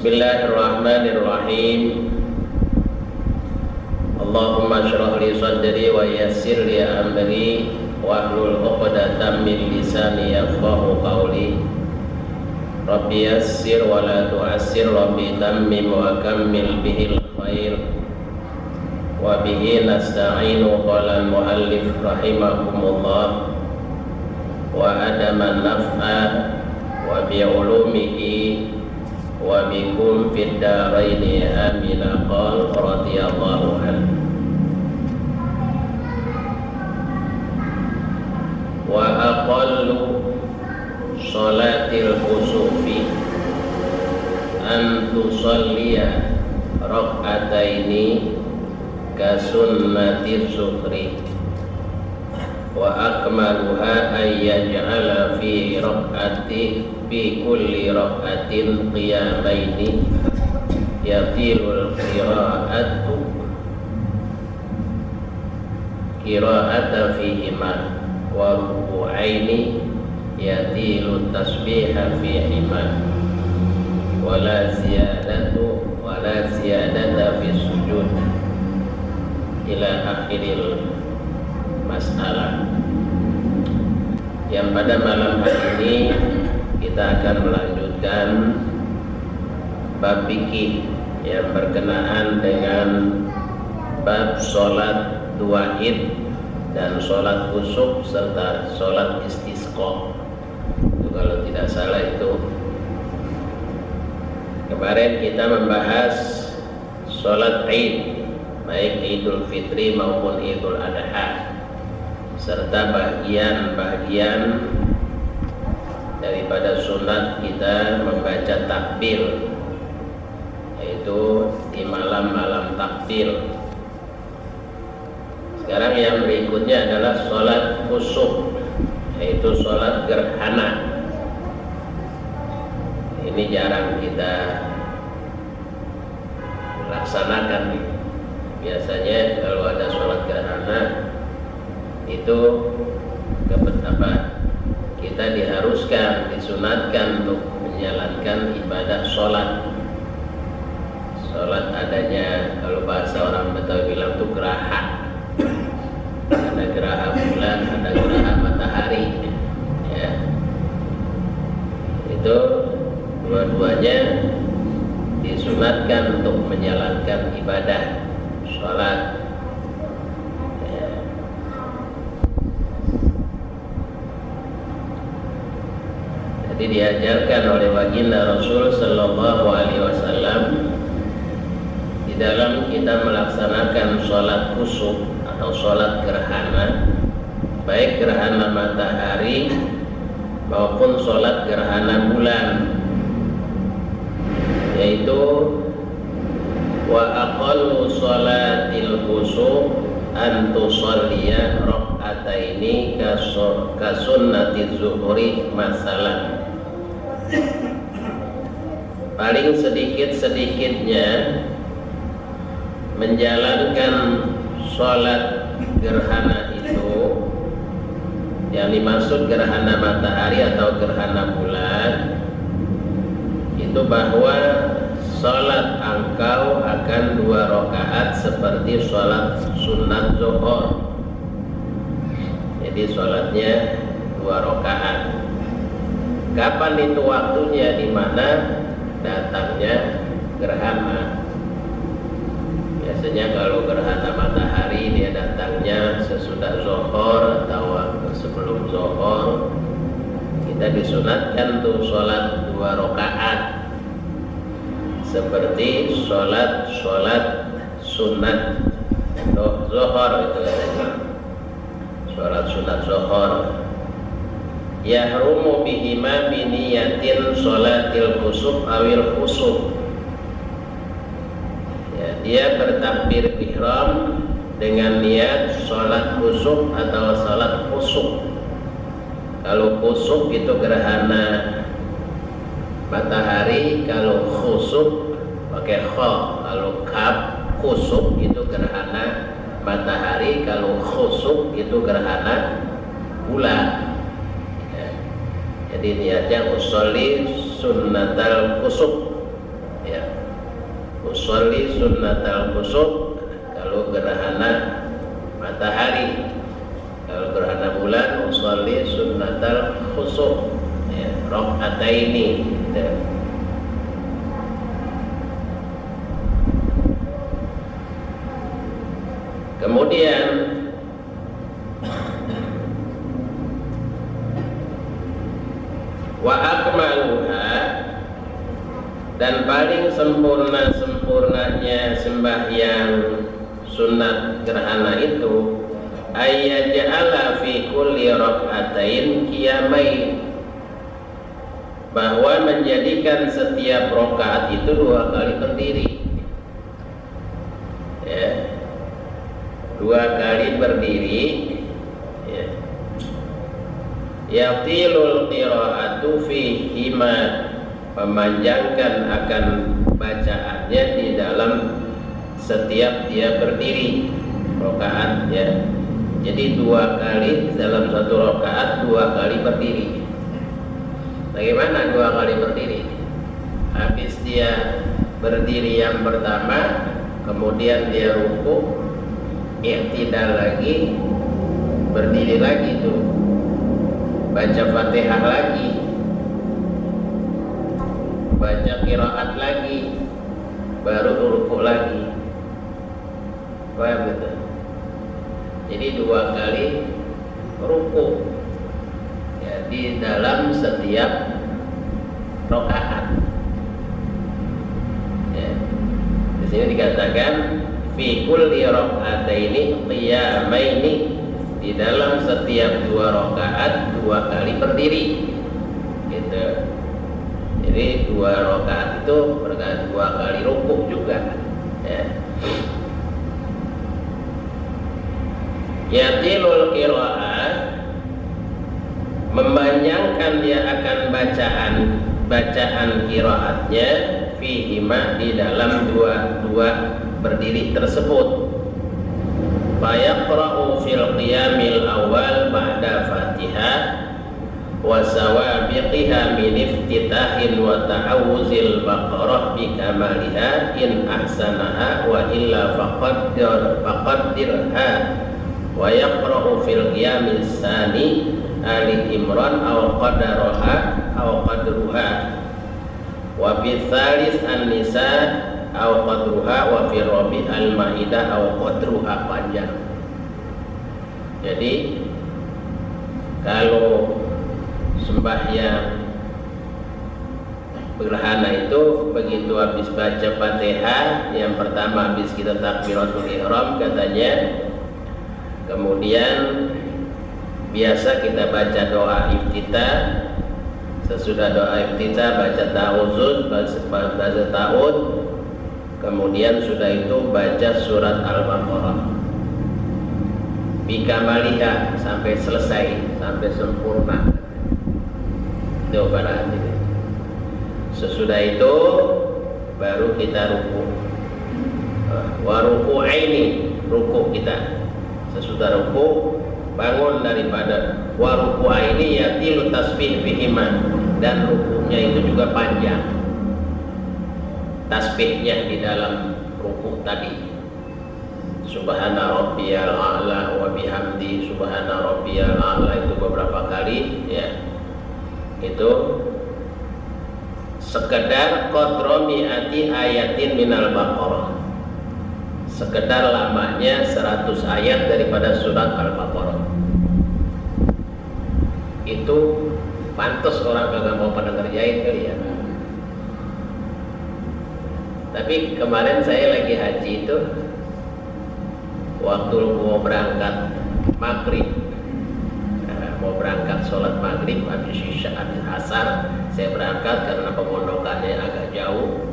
Bismillahirrahmanirrahim. Allahumma shrah li sadri wa yassir li amri wahlul 'uqdatam min lisani yafqahu qawli. Rabbi yassir wa la tu'assir, Rabbi tammim wa kammil bihil khair. Wa bihi nasta'inu qala al-muallif rahimakumullah wa adaman naf'a wa bi'ulumihi wa bikum fid daraini amin. Qal radhiyallahu anhu. Wa aqallu sholatil kusufi an tusalliya rak'ataini ka sunnati zuhri wa akmaluha ay yaj'ala fi kulli rak'atin qiyamaini yatilul qira'ata fihima wa ruku'aini yatilu tasbiha fihima wala ziyadata fi sujud ila akhiril masalah. Yang pada malam hari ini kita akan melanjutkan bab fikih yang berkenaan dengan bab sholat dua id dan sholat kusuf serta sholat istisqa. Itu kalau tidak salah itu kemarin kita membahas sholat id, baik idul fitri maupun idul adha, serta bagian-bagian daripada sunat kita membaca takbir, yaitu di malam-malam takbir. Sekarang yang berikutnya adalah sholat kusuf, yaitu sholat gerhana. Ini jarang kita laksanakan. Biasanya kalau ada sholat gerhana itu kita diharuskan, disunatkan untuk menjalankan ibadah sholat. Sholat adanya, kalau bahasa orang Betawi bilang itu geraha. Ada geraha bulan, ada geraha matahari, ya. Itu dua-duanya disunatkan untuk menjalankan ibadah sholat. Jadi diajarkan oleh baginda Rasul Sallallahu Alaihi Wasallam di dalam kita melaksanakan sholat kusuf atau sholat gerhana, baik gerhana matahari maupun sholat gerhana bulan, yaitu wa aqallu sholatil kusuf an tusalliya rak'ataini ka sunnati zuhri masalan. Paling sedikit-sedikitnya menjalankan sholat gerhana itu, yang dimaksud gerhana matahari atau gerhana bulan, itu bahwa sholat engkau akan 2 rakaat seperti sholat sunat zuhur. Jadi sholatnya 2 rakaat. Kapan itu waktunya? Di mana datangnya gerhana. Biasanya kalau gerhana matahari dia datangnya sesudah zuhur atau sebelum zuhur. Kita disunatkan tuh sholat 2 rakaat seperti sholat sunat zuhur itu katanya. Sholat sunat zuhur. Yahrumu bihima biniyatin sholatil khusuf awil khusuf. Ya, dia bertakbir ihram dengan niat sholat khusuf atau sholat khusuf. Kalau khusuf itu gerhana matahari, kalau khusuf pakai kha, kalau kaf khusuf itu gerhana matahari, kalau khusuf itu gerhana bulan. Jadi niatnya usolli sunnatal khusuf, ya, usolli sunnatal khusuf kalau gerhana matahari. Kalau gerhana bulan usolli sunnatal khusuf, ya, rakaataini, ya. Kemudian wa akmaluha, dan paling sempurnanya sembahyang sunat gerhana itu ayyaj'ala fi kulli rak'atain qiyamain, bahwa menjadikan setiap rakaat itu 2 kali berdiri, ya, 2 kali berdiri, ya. Yatilul qira'atu fihima, memanjangkan akan bacaannya di dalam setiap dia berdiri rakaat, ya. Jadi 2 kali dalam satu rakaat, 2 kali berdiri. Bagaimana 2 kali berdiri? Habis dia berdiri yang pertama, kemudian dia ruku, i'tidal lagi, berdiri lagi tuh, baca Fatihah lagi, baca qiraat lagi, baru ruku lagi. Paham gitu? Jadi 2 kali ruku, ya, di dalam setiap rakaat, ya. Di sini dikatakan fi kulli rak'ataini qiyamaini, di dalam setiap 2 rakaat 2 kali berdiri, gitu. Jadi 2 rakaat itu berarti 2 kali rukuk juga, ya. Yatilul qira'ah, memanjangkan dia akan bacaan qiraatnya fihima, di dalam dua berdiri tersebut. Fayaqra'u fil qiyamil awal ba'da Fatihah wa sawabiqiha min iftitahin wa ta'awuzil baqarah bi kamaliha in ahsanaha wa illa faqaddirha, wa yaqra'u fil qiyamil tsani Ali Imran aw qadaraha aw qadruha, wa fi tsalis an-nisa aw qadruha, wa fi rabi al-maidah aw qadruha, panjang. Jadi kalau sembahyang gerhana itu begitu habis baca Fatihah, yang pertama habis kita takbiratul ihram katanya, kemudian biasa kita baca doa iftitah, sesudah doa iftitah baca ta'awuz, baca ta'awud, kemudian sudah itu baca surat Al-Baqarah bikamaliha, sampai selesai, sampai sempurna. Itu para hadirin. Sesudah itu baru kita ruku, wa ruku'aini, ruku kita. Sesudah ruku bangun daripada wa ruku'aini yatilu tasbih bihima, dan rukunya itu juga panjang, tasbihnya di dalam ruku tadi. Subhana rabbiyal a'la wa bihamdi subhana rabbiyal a'la, itu beberapa kali, ya. itu sekedar qadra mi'ati ayatin minal Baqarah, sekedar lamanya 100 ayat daripada surat Al-Baqarah. Itu pantas orang kagak mau pada ngerjain kali ya. Tapi kemarin saya lagi haji itu, waktu mau berangkat maghrib, mau berangkat sholat maghrib habis isya habis asar, saya berangkat karena pemondokannya agak jauh.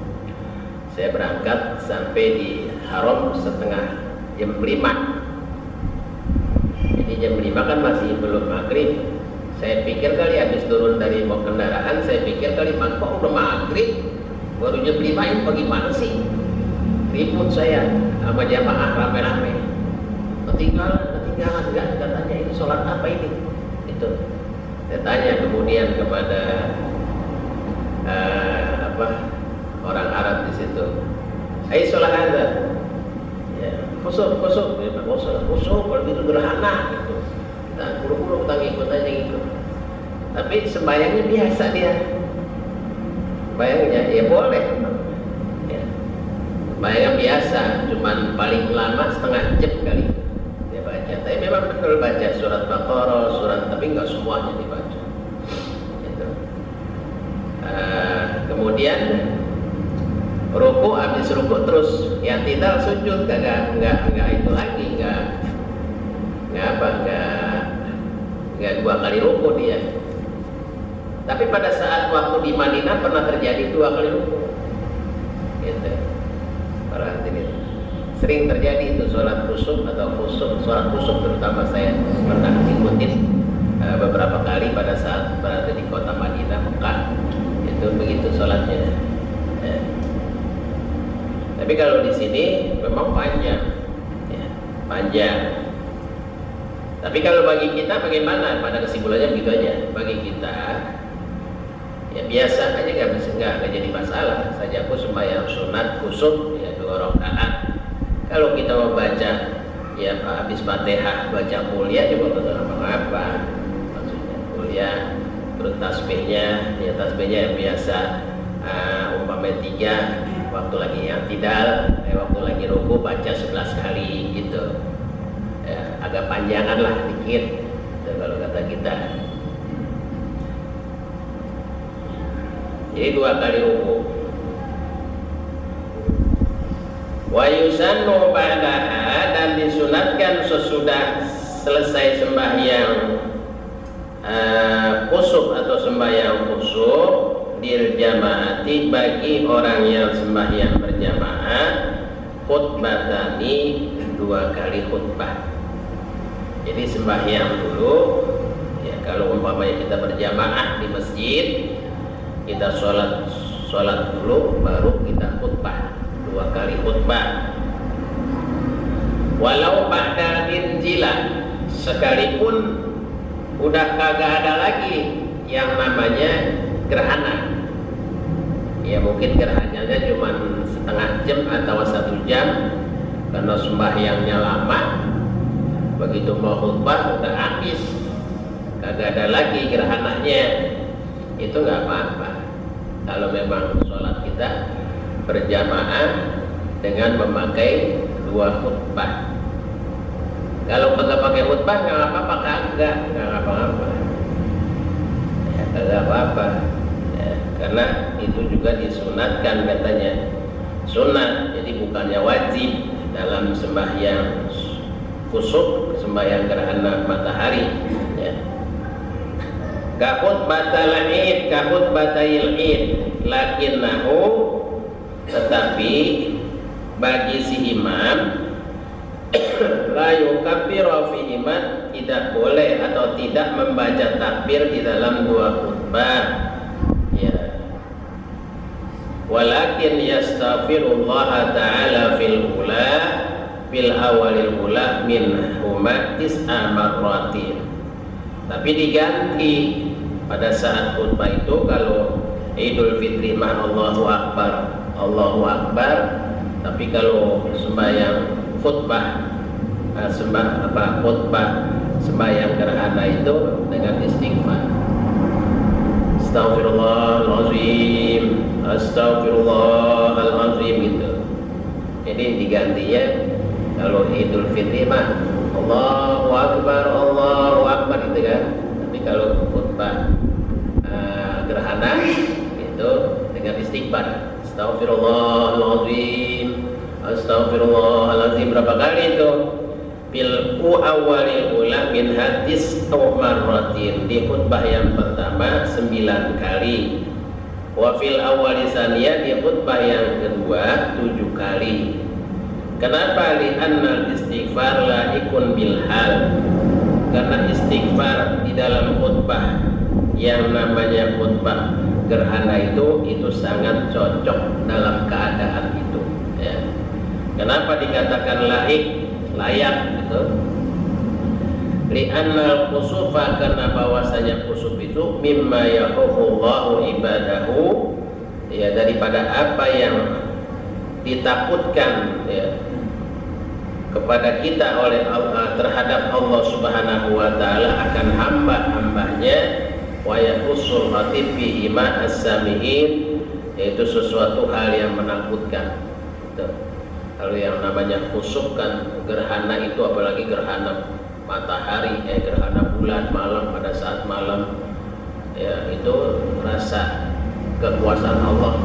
Saya berangkat sampai di Haram setengah jam 5. Jadi jam 5 kan masih belum maghrib. Saya pikir kali habis turun dari mau kendaraan, saya pikir kali kok udah maghrib baru jam 5 ini bagaimana sih? Ribut saya sama jamaah rame-rame. Ketinggalan enggak, katanya ini sholat apa ini? Itu saya tanya kemudian kepada orang Arab di situ. Ayo sholat ada. Ya, khusyuk kalau itu gerhana gitu. Kita buru-buru kita ngikut aja gitu. Tapi sembahyangnya biasa dia. Sembahyangnya ya boleh. Ya. Sembahyang biasa, cuman paling lama setengah jam kali dia baca. Tapi memang betul baca surat Baqarah, tapi nggak semuanya dibaca. Gitu. Kemudian ruku, habis ruku terus yang tidak sujud, enggak itu lagi, enggak 2 kali ruku dia. Tapi pada saat waktu di Madinah pernah terjadi 2 kali ruku. Gitu. Perhatiin. Sering terjadi itu sholat khusuk atau sholat khusuk terutama saya pernah ikutin beberapa kali pada saat berada di kota Madinah, Mekah. Itu begitu sholatnya. Tapi kalau di sini memang panjang, ya, panjang. Tapi kalau bagi kita bagaimana? Pada kesimpulannya begitu aja. Bagi kita, ya biasa aja, nggak jadi masalah. Saja aku sembahyang sunat khusuk ya 2 rakaat. Kalau kita mau baca, ya habis Fatihah baca kuliah juga tidak apa-apa. Maksudnya kuliah, terus tasbihnya yang biasa, umpamanya 3. Waktu lagi yang tidak, waktu lagi ruku baca 11 kali gitu. Ya, agak panjangan lah dikit gitu, kalau kata kita. Jadi 2 kali ruku. Wa yusannu ba'daha, dan disunatkan sesudah selesai sembahyang khusuk atau sembahyang khusuk dil jamaati, bagi orang yang sembahyang berjamaah, khutbatani, 2 kali khutbah. Jadi sembahyang dulu ya, kalau umpamanya kita berjamaah di masjid, kita sholat dulu baru kita khutbah, 2 kali khutbah. Walau ba'da injila, sekalipun udah kagak ada lagi yang namanya gerhana. Ya mungkin gerhananya cuma setengah jam atau 1 jam karena sembahyangnya lama. Begitu mau khutbah udah habis, kagak ada lagi gerhananya, itu nggak apa-apa. Kalau memang sholat kita berjamaah dengan memakai 2 khutbah. Kalau kagak pakai khutbah nggak apa-apa, nggak apa-apa. Ya, kagak apa-apa. Karena itu juga disunatkan katanya, sunat, jadi bukannya wajib dalam sembahyang khusuk, sembahyang gerhana matahari. Ya. Kahut batal id, kahut batail id, lakinnahu, tetapi bagi si imam la yukabbiru fi iman, tidak boleh atau tidak membaca takbir di dalam 2 khutbah. Walakin yastaghfirullah ta'ala fil awalil ula min huma tis'a marratin. Tapi diganti pada saat khutbah itu, kalau Idul Fitri mah Allahu Akbar. Tapi kalau sembahyang khutbah sembahyang gerhana itu dengan istighfar. Astaghfirullahalazim, Astaghfirullahalazim gitu. Jadi digantinya kalau Idul Fitri mah Allahu Akbar gitu kan. Tapi kalau khutbah gerhana itu dengan istighfar. Astaghfirullahalazim, Astaghfirullahalazim berapa kali itu? Bil awalil ula min hadis marratin, di khutbah yang pertama 9 kali. Wa fil awwali saniyah, di khutbah yang kedua 7 kali. Kenapa? Li annal istighfar la ikun bil hal. Karena istighfar di dalam khutbah yang namanya khutbah gerhana itu sangat cocok dalam keadaan itu ya. Kenapa dikatakan layak gitu? Li'annal khusufa, karena bahwasanya khusuf itu mimma yakhufullahu ibadahu ya, daripada apa yang ditakutkan ya kepada kita oleh Allah, terhadap Allah Subhanahu wa taala akan hamba-hambanya, wa yakhussul khatib bihi ma as-sami'in, yaitu sesuatu hal yang menakutkan gitu. Kalau yang namanya khusuf kan gerhana itu, apalagi gerhana matahari, gerhana bulan malam, pada saat malam ya, itu rasa kekuasaan Allah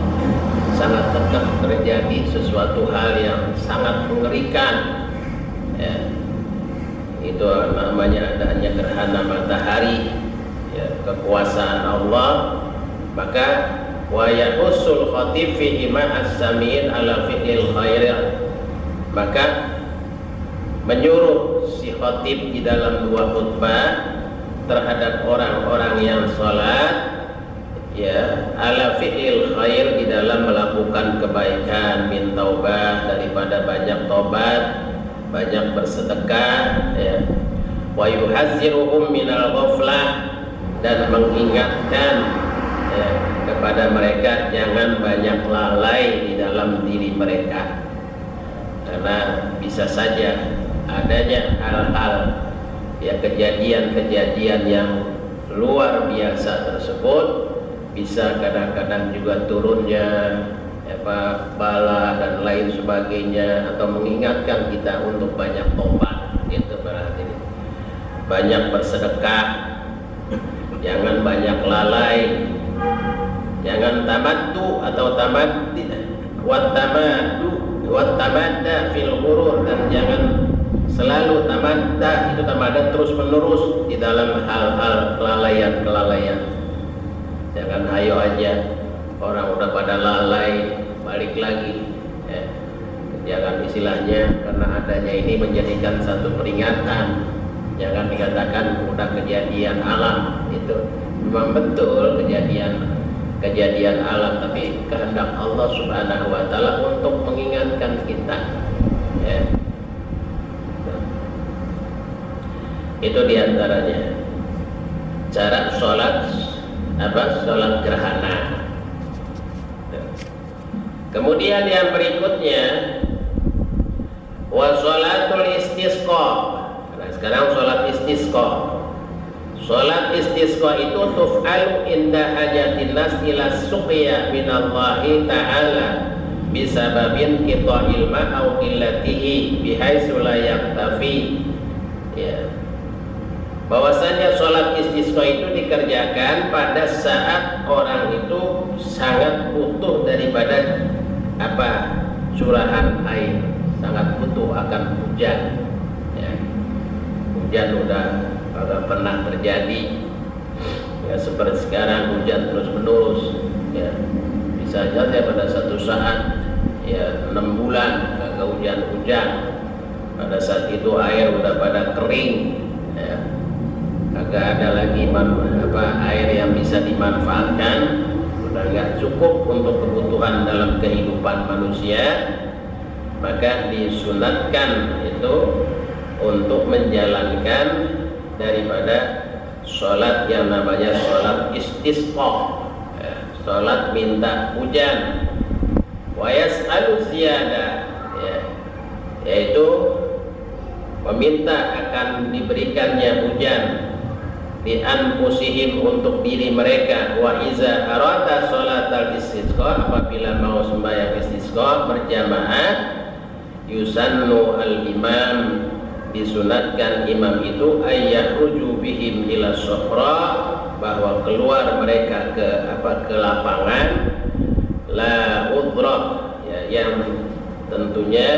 sangat dekat terjadi, sesuatu hal yang sangat mengerikan ya. Itu namanya adanya gerhana matahari ya, kekuasaan Allah. Maka wa yahusul khatib fi ma as-sami'in ala fi'lil khair, maka menyuruh si khatib di dalam 2 khutbah terhadap orang-orang yang sholat ya, ala fi'lil khair, di dalam melakukan kebaikan, min taubah, daripada banyak tobat, banyak bersedekah ya, wa yuhazziruhum minal ghaflah, dan mengingatkan ya, kepada mereka jangan banyak lalai di dalam diri mereka, karena bisa saja adanya hal-hal ya, kejadian-kejadian yang luar biasa tersebut bisa kadang-kadang juga turunnya bala dan lain sebagainya, atau mengingatkan kita untuk banyak tobat gitu. Berarti banyak bersedekah, jangan banyak lalai, jangan tamattu atau tamadda fil ghurur, dan jangan selalu tamadda, itu tamadda terus menerus di dalam hal-hal kelalaian. Jangan hayo aja orang udah pada lalai balik lagi ya. Jangan istilahnya karena adanya ini menjadikan satu peringatan. Jangan dikatakan udah kejadian alam, itu memang betul kejadian alam, tapi kehendak Allah Subhanahu wa taala untuk mengingatkan kita ya. Itu diantaranya cara sholat gerhana. Kemudian yang berikutnya wa sholatul istisqa. Nah, sekarang sholat istisqa. Sholat istisqa itu tuf'alu inda hajatin nas ila suqya minallahi ta'ala bisababin qita'il ma' au qillatihi bihaitsu la yaktafi ya. Bahwasanya sholat istisqa itu dikerjakan pada saat orang itu sangat butuh daripada curahan air, sangat butuh akan hujan ya. Hujan udah pernah terjadi ya, seperti sekarang hujan terus menerus ya. Bisa saja pada satu saat ya 6 bulan kagak hujan-hujan, pada saat itu air udah pada kering ya. Kagak ada lagi air yang bisa dimanfaatkan, udah nggak cukup untuk kebutuhan dalam kehidupan manusia. Maka disunatkan itu untuk menjalankan daripada sholat yang namanya sholat istisqa ya, sholat minta hujan. Wa yas'alu ziyada ya, yaitu meminta akan diberikannya hujan. di anfusihim untuk diri mereka. Wa iza arada sholatal istisqa, apabila mau sembahyang istisqa berjamaah, yusannu al imam, disunatkan imam itu ayyahruju bihim ila sofra, bahwa keluar mereka ke lapangan, la udra, ya, yang tentunya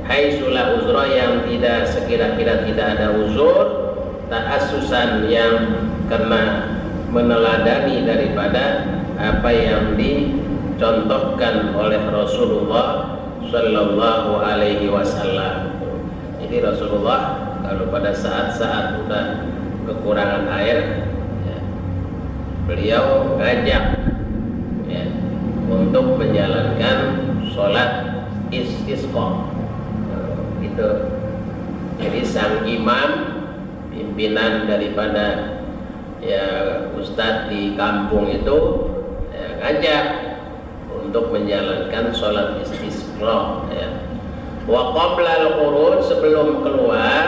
haitsula uzra, yang tidak sekira-kira tidak ada uzur, ta'assusan, yang karena meneladani daripada apa yang dicontohkan oleh Rasulullah Sallallahu Alaihi Wasallam. Jadi Rasulullah kalau pada saat-saat sudah kekurangan air, ya, beliau ngajak, ya, untuk menjalankan sholat istisqa. Gitu. Jadi sang imam, pimpinan daripada ya ustadz di kampung itu, ya, ngajak untuk menjalankan sholat istisqa, ya. Wa qabla al-khuruj, sebelum keluar,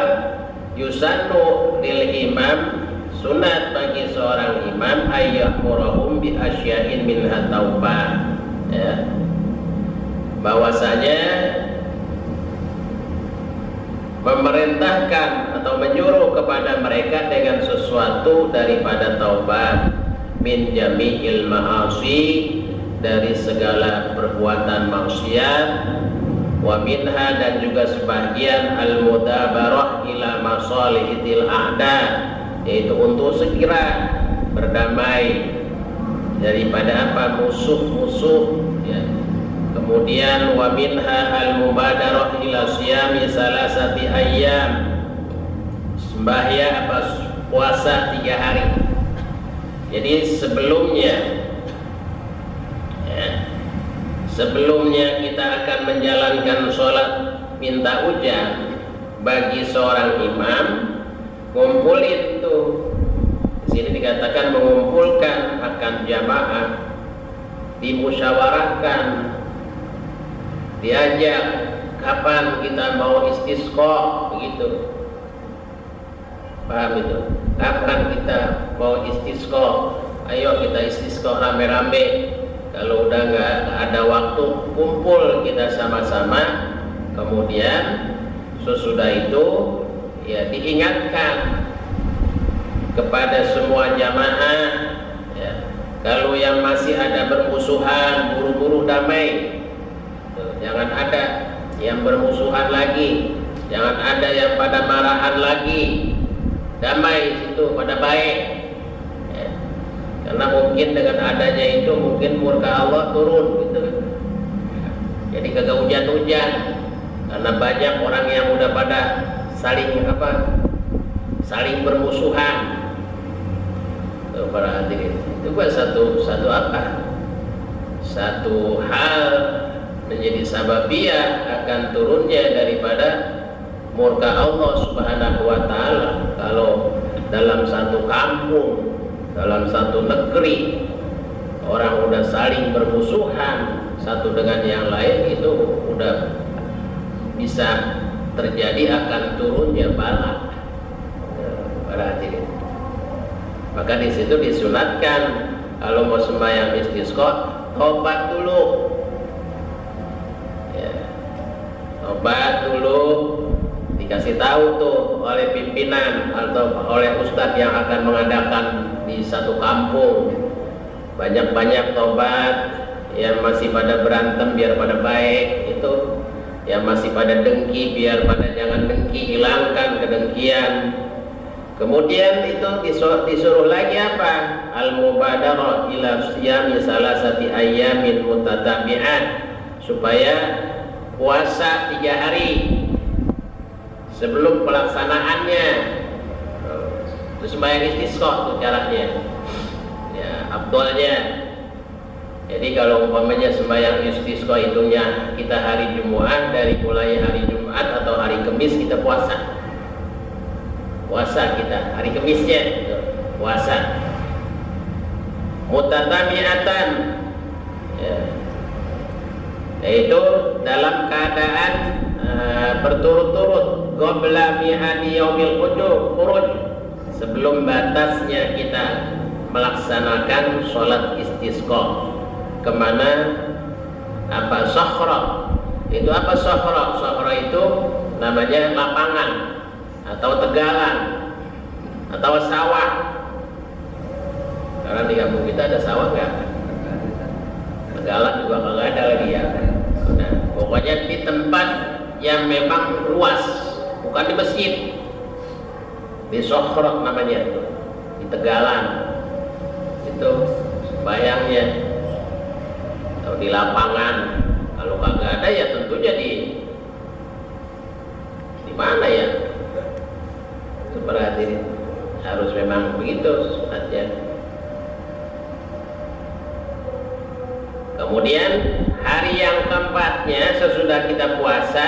yusannu lil imam, sunat bagi seorang imam, ayyamurahum bi asya'in minha taubah, ya, bahwasanya memerintahkan atau menyuruh kepada mereka dengan sesuatu daripada taubat, min jami'il ma'asi, dari segala perbuatan maksiat, wa minha, dan juga sebagian al-mudabarah ila masalihil a'da, yaitu untuk segera berdamai daripada apa, musuh-musuh, ya. Kemudian wa minha al-mubadarah ila siyami salasati ayyam, sembahyang apa, puasa 3 hari. Jadi sebelumnya kita akan menjalankan sholat minta hujan bagi seorang imam, ngumpulin tuh. Di sini dikatakan mengumpulkan akan jamaah, dimusyawarahkan, diajak kapan kita mau istisqa, begitu. Paham itu? Kapan kita mau istisqa? Ayo kita istisqa rame-rame. Kalau udah nggak ada waktu, kumpul kita sama-sama. Kemudian sesudah itu, ya, diingatkan kepada semua jamaah, ya, kalau yang masih ada bermusuhan, buru-buru damai. Jangan ada yang bermusuhan lagi, jangan ada yang pada marahan lagi. Damai situ, pada baik, ya. Karena mungkin dengan adanya itu mungkin murka Allah turun, gitu. Jadi kagak hujan-hujan, karena banyak orang yang udah pada saling bermusuhan. Tuh, para hadirin, itu bukan satu hal menjadi sababiyah akan turunnya daripada murka Allah Subhanahu wa ta'ala. Kalau dalam satu kampung, dalam satu negeri, orang udah saling bermusuhan satu dengan yang lain, itu udah bisa terjadi akan turunnya bala. Para hadirin, maka di situ disunatkan kalau mau sembahyang istisqa, tobat dulu. Tobat dulu, dikasih tahu tuh oleh pimpinan atau oleh ustadz yang akan mengadakan di satu kampung. Banyak-banyak tobat. Yang masih pada berantem biar pada baik, itu yang masih pada dengki biar pada jangan dengki, hilangkan kedengkian. Kemudian itu disuruh lagi apa? Al-mubadarah ila siyami salasati ayyamin mutatabi'at, supaya puasa 3 hari sebelum pelaksanaannya. Itu sembahyang istisqa tuh caranya, ya, afdalnya. Jadi kalau umpamanya sembahyang istisqa itunya kita hari Jumat, dari mulai hari Jumat atau hari Kamis kita puasa kita hari Kamisnya gitu, puasa mutatabi'atan, ya, yaitu dalam keadaan berturut-turut, qabla mi'adi yaumil khuruj, sebelum batasnya kita melaksanakan sholat istisqa. Kemana? Apa sokhra? Itu apa sokhra? Sokhra itu namanya lapangan atau tegalan atau sawah. Karena di kampung kita ada sawah nggak? Tegalan juga nggak ada lagi ya. Nah, pokoknya di tempat yang memang luas, bukan di masjid. Di sokhra namanya itu, di tegalan. Itu bayangnya. Atau di lapangan. Kalau kagak ada ya tentunya di mana ya? Seperti harus memang begitu sunatnya. Kemudian hari yang keempatnya sesudah kita puasa,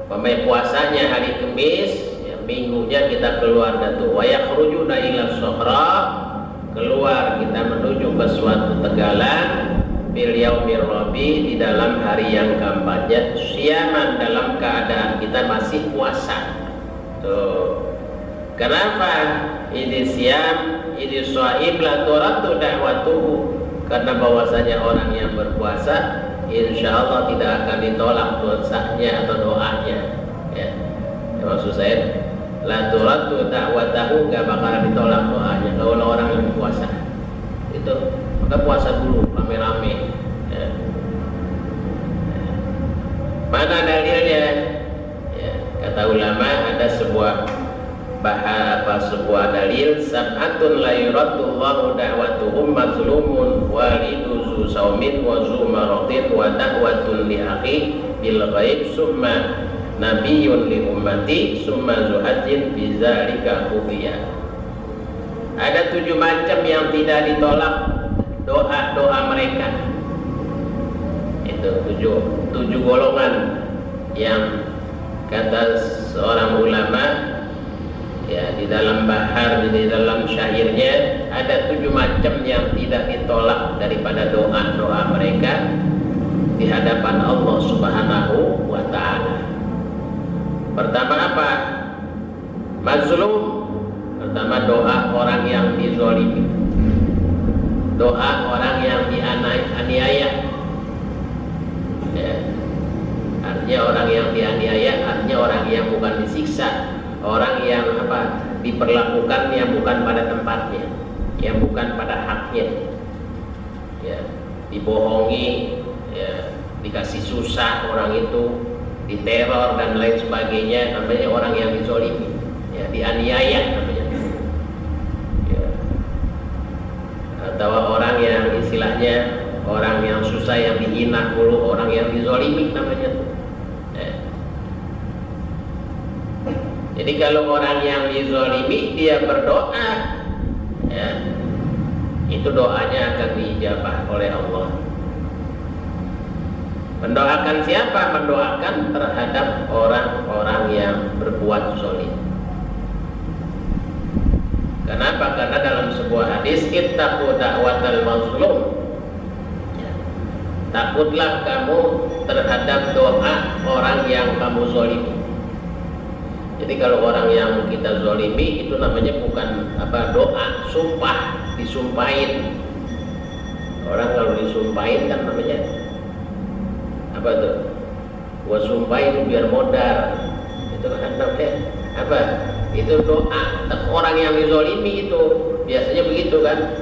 puasanya hari Kamis, ya, minggunya kita keluar datu wa yakhrujuna ila sokhra, keluar kita menuju ke suatu tegalan bil yaumir rabi, di dalam hari yang keempatnya, siaman dalam keadaan kita masih puasa. Tuh. Kenapa? Ini siam, ini shaim la turaddu da'watuhu. Karena bahwasanya orang yang berpuasa insya Allah tidak akan ditolak dosanya atau doanya. Ya. Maksud saya la turaddu da'watuhu, nggak bakalan ditolak doanya kalau orang yang berpuasa. Itu maka puasa dulu rame-rame. Ya. Mana dalilnya? Ya, kata ulama ada sebuah dalil, sab'atun la yuraddullahu da'watuhum mazlumun walidu zu saumin wa zu maradin wa da'watun li akhi bil ghaib summa nabiyyun li ummati summa zuhajin bizalika kufiya. Ada 7 macam yang tidak ditolak doa mereka. Itu 7 golongan yang kata seorang ulama, ya, di dalam bahar, di dalam syairnya ada 7 macam yang tidak ditolak daripada doa mereka di hadapan Allah Subhanahu wa ta'ala. Pertama apa? Mazlum. Pertama doa orang yang dizalimi, doa orang yang dianiaya. Ya. Artinya orang yang dianiaya, artinya orang yang bukan disiksa, orang yang diperlakukan yang bukan pada tempatnya, yang bukan pada haknya, ya, dibohongi, ya, dikasih susah orang itu, diteror dan lain sebagainya, namanya orang yang dizalimi, ya, dianiaya namanya. Ya. Atau orang yang istilahnya orang yang susah, yang dihina dulu, orang yang dizalimi namanya. Jadi kalau orang yang dizalimi dia berdoa, ya, itu doanya akan diijabah oleh Allah. Mendoakan siapa? Mendoakan terhadap orang-orang yang berbuat zalim. Kenapa? Karena dalam sebuah hadis, ittaqu da'watal mazlum. Ya. Takutlah kamu terhadap doa orang yang kamu zalimi. Jadi kalau orang yang kita zalimi itu namanya bukan doa, sumpah, disumpahin. Orang kalau disumpahin kan namanya apa tuh? Gua sumpahin biar modal. Itu kan namanya apa? Itu doa. Orang yang dizalimi itu biasanya begitu kan?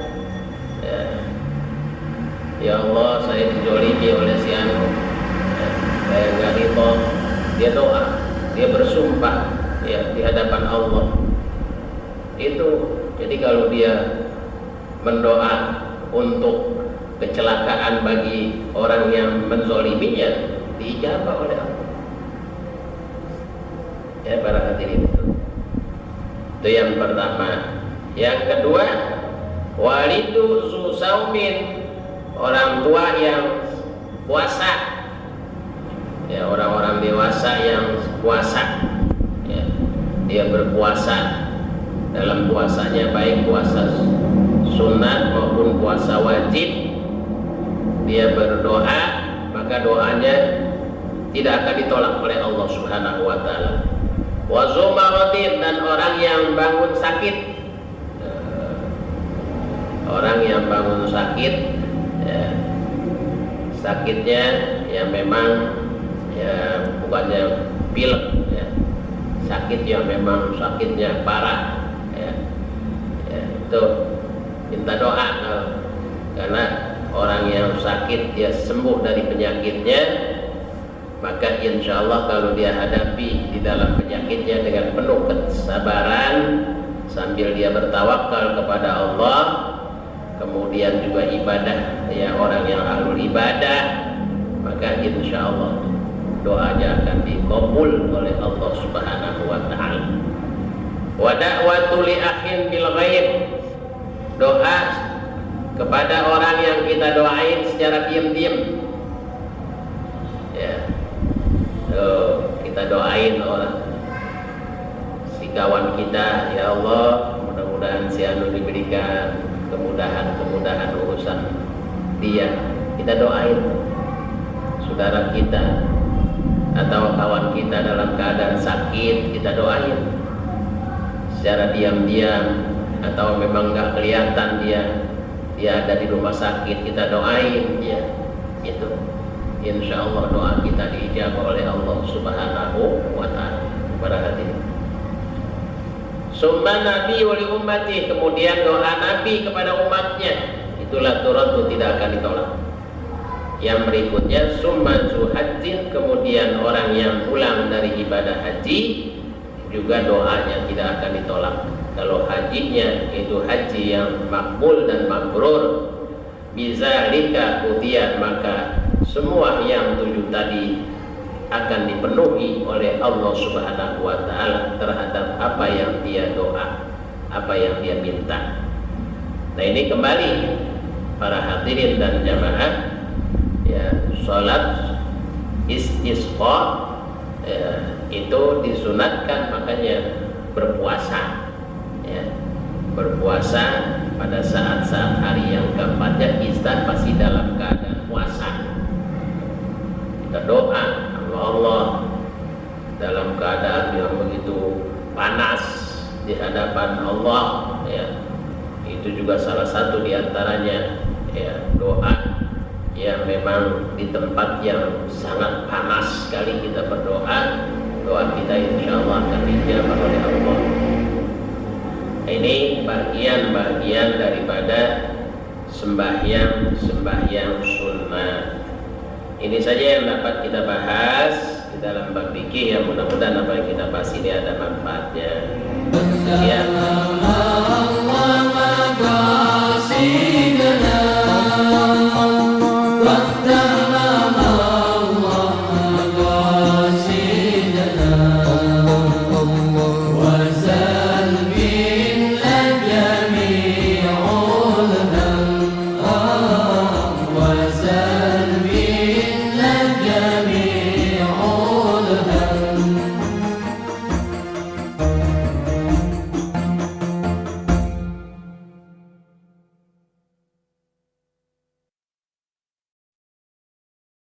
Ya Allah, saya dizalimi oleh si anu. Saya nggak ridho. Dia doa, dia bersumpah, ya, di hadapan Allah. Itu jadi kalau dia mendoa untuk kecelakaan bagi orang yang menzaliminya, diijabah oleh Allah. Ya, para hadirin, itu yang pertama. Yang kedua, walidu zu saumin, orang tua yang puasa. Ya, orang-orang dewasa yang puasa. Dia berpuasa, dalam puasanya baik puasa sunat maupun puasa wajib, dia berdoa, maka doanya tidak akan ditolak oleh Allah Subhanahu wa ta'ala. wa zumaratin, dan orang yang bangun sakit. Orang yang bangun sakit, ya, sakitnya yang memang ya bukannya pilek, ya, sakit yang memang sakitnya parah, ya, ya, itu minta doa. Karena orang yang sakit dia sembuh dari penyakitnya, maka insya Allah kalau dia hadapi di dalam penyakitnya dengan penuh kesabaran sambil dia bertawakal kepada Allah, kemudian juga ibadah, ya, orang yang ahlul ibadah, maka insya Allah doanya akan dikabul oleh Allah Subhanahu wa ta'ala. Wa da'watu li akhin bil ghaib, doa kepada orang yang kita doain secara diam-diam, ya. Kita doain orang, si kawan kita, ya Allah, mudah-mudahan si anu diberikan kemudahan urusan dia, kita doain. Saudara kita atau kawan kita dalam keadaan sakit, kita doain secara diam-diam, atau memang nggak kelihatan dia ada di rumah sakit, kita doain dia, itu insya Allah doa kita diijabah oleh Allah Subhanahu wa ta'ala. Para hadirin, summa nabi wali ummati, kemudian doa Nabi kepada umatnya, itulah turatu, tidak akan ditolak. Yang berikutnya summa zuhajjin, kemudian orang yang pulang dari ibadah haji juga doanya tidak akan ditolak. Kalau hajinya itu haji yang makbul dan mabrur, bizalika udiyan, maka semua yang 7 tadi akan dipenuhi oleh Allah Subhanahu wa ta'ala terhadap apa yang dia doa, apa yang dia minta. Nah, ini kembali para hadirin dan jamaah, ya, sholat istisqa, ya, itu disunatkan, makanya berpuasa, ya, berpuasa pada saat-saat hari yang keempatnya kita pasti dalam keadaan puasa. Kita doa Allah dalam keadaan yang begitu panas di hadapan Allah, ya, itu juga salah satu diantaranya, ya, doa yang memang di tempat yang sangat panas sekali kita berdoa, doa kita insya Allah akan dijabah oleh Allah. Ini bagian-bagian daripada sembahyang sunnah. Ini saja yang dapat kita bahas di dalam bab fikih, yang mudah-mudahan apa yang kita bahas ini ada manfaatnya. Sekian.